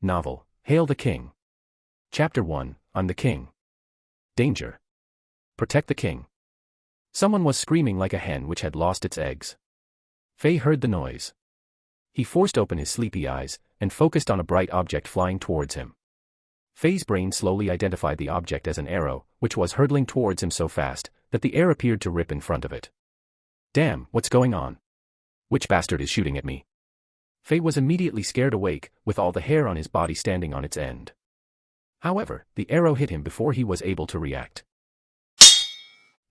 Novel, Hail the King. Chapter 1, I'm the King. Danger. Protect the king. Someone was screaming like a hen which had lost its eggs. Fei heard the noise. He forced open his sleepy eyes, and focused on a bright object flying towards him. Fei's brain slowly identified the object as an arrow, which was hurtling towards him so fast, that the air appeared to rip in front of it. Damn, what's going on? Which bastard is shooting at me? Fei was immediately scared awake, with all the hair on his body standing on its end. However, the arrow hit him before he was able to react.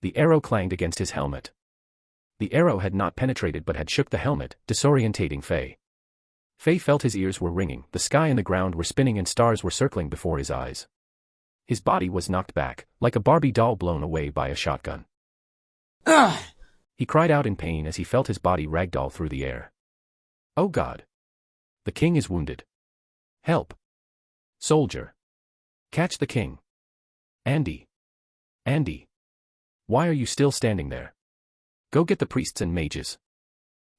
The arrow clanged against his helmet. The arrow had not penetrated but had shook the helmet, disorientating Fei. Fei felt his ears were ringing, the sky and the ground were spinning and stars were circling before his eyes. His body was knocked back, like a Barbie doll blown away by a shotgun. Ugh! He cried out in pain as he felt his body ragdoll through the air. Oh God! The king is wounded. Help! Soldier! Catch the king! Andy! Andy! Why are you still standing there? Go get the priests and mages.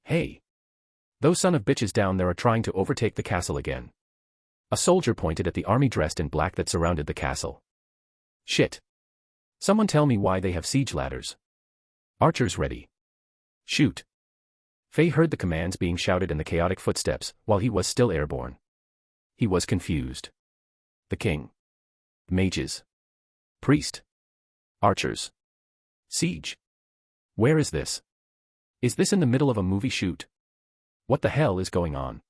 Hey! Those son of bitches down there are trying to overtake the castle again. A soldier pointed at the army dressed in black that surrounded the castle. Shit! Someone tell me why they have siege ladders. Archers ready. Shoot! Fei heard the commands being shouted in the chaotic footsteps, while he was still airborne. He was confused. The king. Mages. Priest. Archers. Siege. Where is this? Is this in the middle of a movie shoot? What the hell is going on?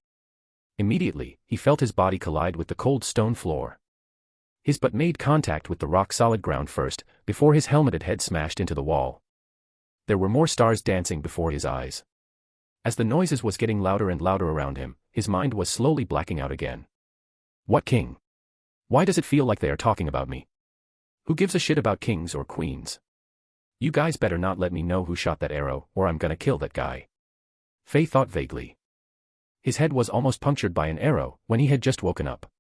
Immediately, he felt his body collide with the cold stone floor. His butt made contact with the rock-solid ground first, before his helmeted head smashed into the wall. There were more stars dancing before his eyes. As the noises was getting louder and louder around him, his mind was slowly blacking out again. What king? Why does it feel like they are talking about me? Who gives a shit about kings or queens? You guys better not let me know who shot that arrow, or I'm gonna kill that guy. Fei thought vaguely. His head was almost punctured by an arrow, when he had just woken up.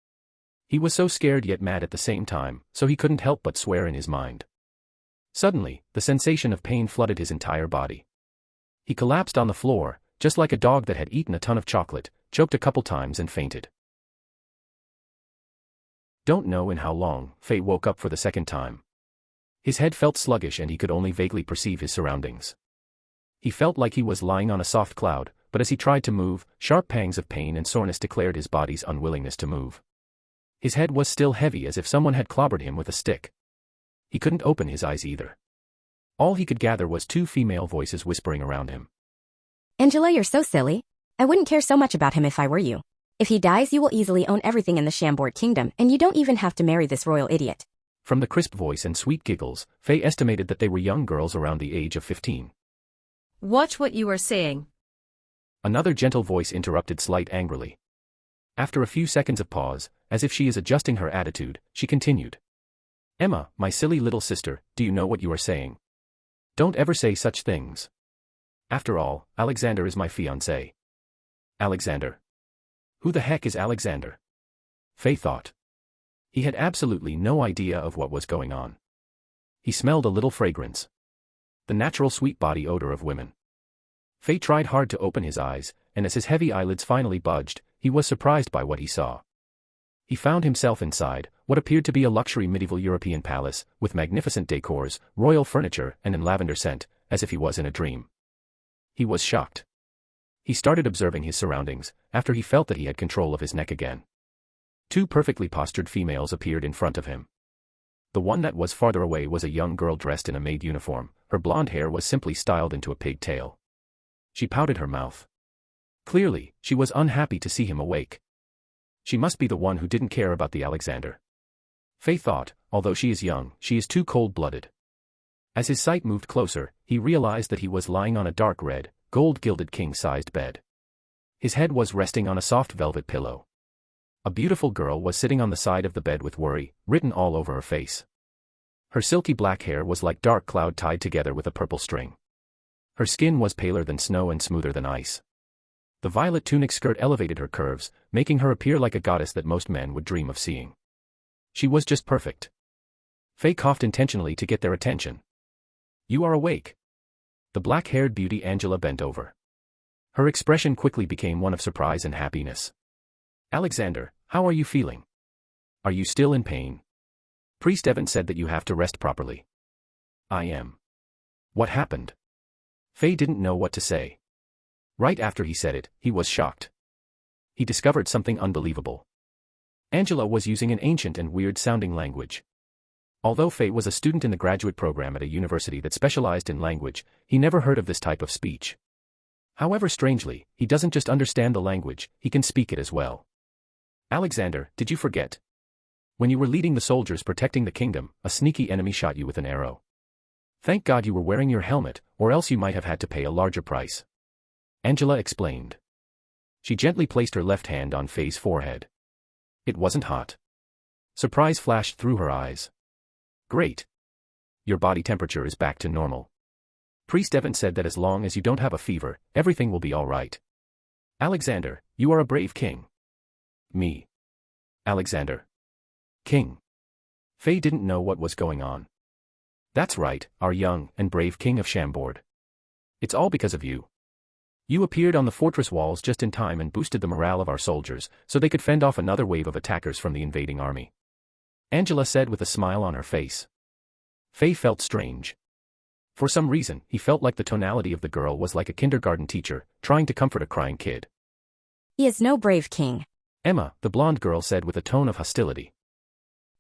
He was so scared yet mad at the same time, so he couldn't help but swear in his mind. Suddenly, the sensation of pain flooded his entire body. He collapsed on the floor, just like a dog that had eaten a ton of chocolate, choked a couple times and fainted. Don't know in how long, Fei woke up for the second time. His head felt sluggish and he could only vaguely perceive his surroundings. He felt like he was lying on a soft cloud, but as he tried to move, sharp pangs of pain and soreness declared his body's unwillingness to move. His head was still heavy as if someone had clobbered him with a stick. He couldn't open his eyes either. All he could gather was two female voices whispering around him. Angela, you're so silly. I wouldn't care so much about him if I were you. If he dies, you will easily own everything in the Chambord kingdom, and you don't even have to marry this royal idiot. From the crisp voice and sweet giggles, Fei estimated that they were young girls around the age of 15. Watch what you are saying. Another gentle voice interrupted slight angrily. After a few seconds of pause, as if she is adjusting her attitude, she continued. Emma, my silly little sister, do you know what you are saying? Don't ever say such things. After all, Alexander is my fiancé. Alexander? Who the heck is Alexander? Fei thought. He had absolutely no idea of what was going on. He smelled a little fragrance. The natural sweet body odor of women. Fei tried hard to open his eyes, and as his heavy eyelids finally budged, he was surprised by what he saw. He found himself inside what appeared to be a luxury medieval European palace, with magnificent decors, royal furniture, and an lavender scent, as if he was in a dream. He was shocked. He started observing his surroundings, after he felt that he had control of his neck again. Two perfectly postured females appeared in front of him. The one that was farther away was a young girl dressed in a maid uniform. Her blonde hair was simply styled into a pigtail. She pouted her mouth. Clearly, she was unhappy to see him awake. She must be the one who didn't care about the Alexander. Fei thought, although she is young, she is too cold-blooded. As his sight moved closer, he realized that he was lying on a dark red, gold-gilded king-sized bed. His head was resting on a soft velvet pillow. A beautiful girl was sitting on the side of the bed with worry written all over her face. Her silky black hair was like dark cloud tied together with a purple string. Her skin was paler than snow and smoother than ice. The violet tunic skirt elevated her curves, making her appear like a goddess that most men would dream of seeing. She was just perfect. Fei coughed intentionally to get their attention. You are awake. The black-haired beauty Angela bent over. Her expression quickly became one of surprise and happiness. Alexander, how are you feeling? Are you still in pain? Priest Evan said that you have to rest properly. I am. What happened? Faye didn't know what to say. Right after he said it, he was shocked. He discovered something unbelievable. Angela was using an ancient and weird-sounding language. Although Faye was a student in the graduate program at a university that specialized in language, he never heard of this type of speech. However, strangely, he doesn't just understand the language, he can speak it as well. Alexander, did you forget? When you were leading the soldiers protecting the kingdom, a sneaky enemy shot you with an arrow. Thank God you were wearing your helmet, or else you might have had to pay a larger price. Angela explained. She gently placed her left hand on Faye's forehead. It wasn't hot. Surprise flashed through her eyes. Great. Your body temperature is back to normal. Priest Evan said that as long as you don't have a fever, everything will be all right. Alexander, you are a brave king. Me. Alexander. King. Faye didn't know what was going on. That's right, our young and brave king of Chambord. It's all because of you. You appeared on the fortress walls just in time and boosted the morale of our soldiers, so they could fend off another wave of attackers from the invading army. Angela said with a smile on her face. Faye felt strange. For some reason, he felt like the tonality of the girl was like a kindergarten teacher, trying to comfort a crying kid. He is no brave king. Emma, the blonde girl, said with a tone of hostility.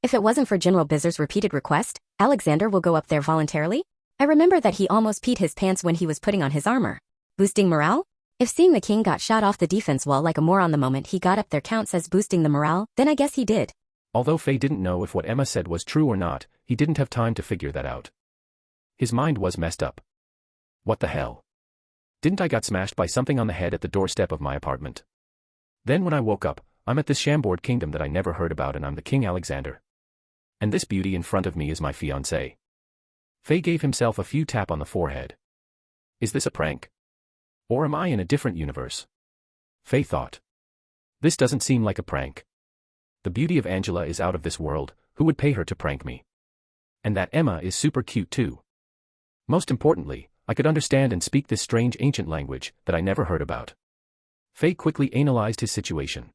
If it wasn't for General Bizarre's repeated request, Alexander will go up there voluntarily? I remember that he almost peed his pants when he was putting on his armor. Boosting morale? If seeing the king got shot off the defense wall like a moron the moment he got up there counts as boosting the morale, then I guess he did. Although Faye didn't know if what Emma said was true or not, he didn't have time to figure that out. His mind was messed up. What the hell? Didn't I got smashed by something on the head at the doorstep of my apartment? Then when I woke up, I'm at this Chambord kingdom that I never heard about and I'm the King Alexander. And this beauty in front of me is my fiancée. Faye gave himself a few taps on the forehead. Is this a prank? Or am I in a different universe? Faye thought. This doesn't seem like a prank. The beauty of Angela is out of this world, who would pay her to prank me? And that Emma is super cute too. Most importantly, I could understand and speak this strange ancient language that I never heard about. Faye quickly analyzed his situation.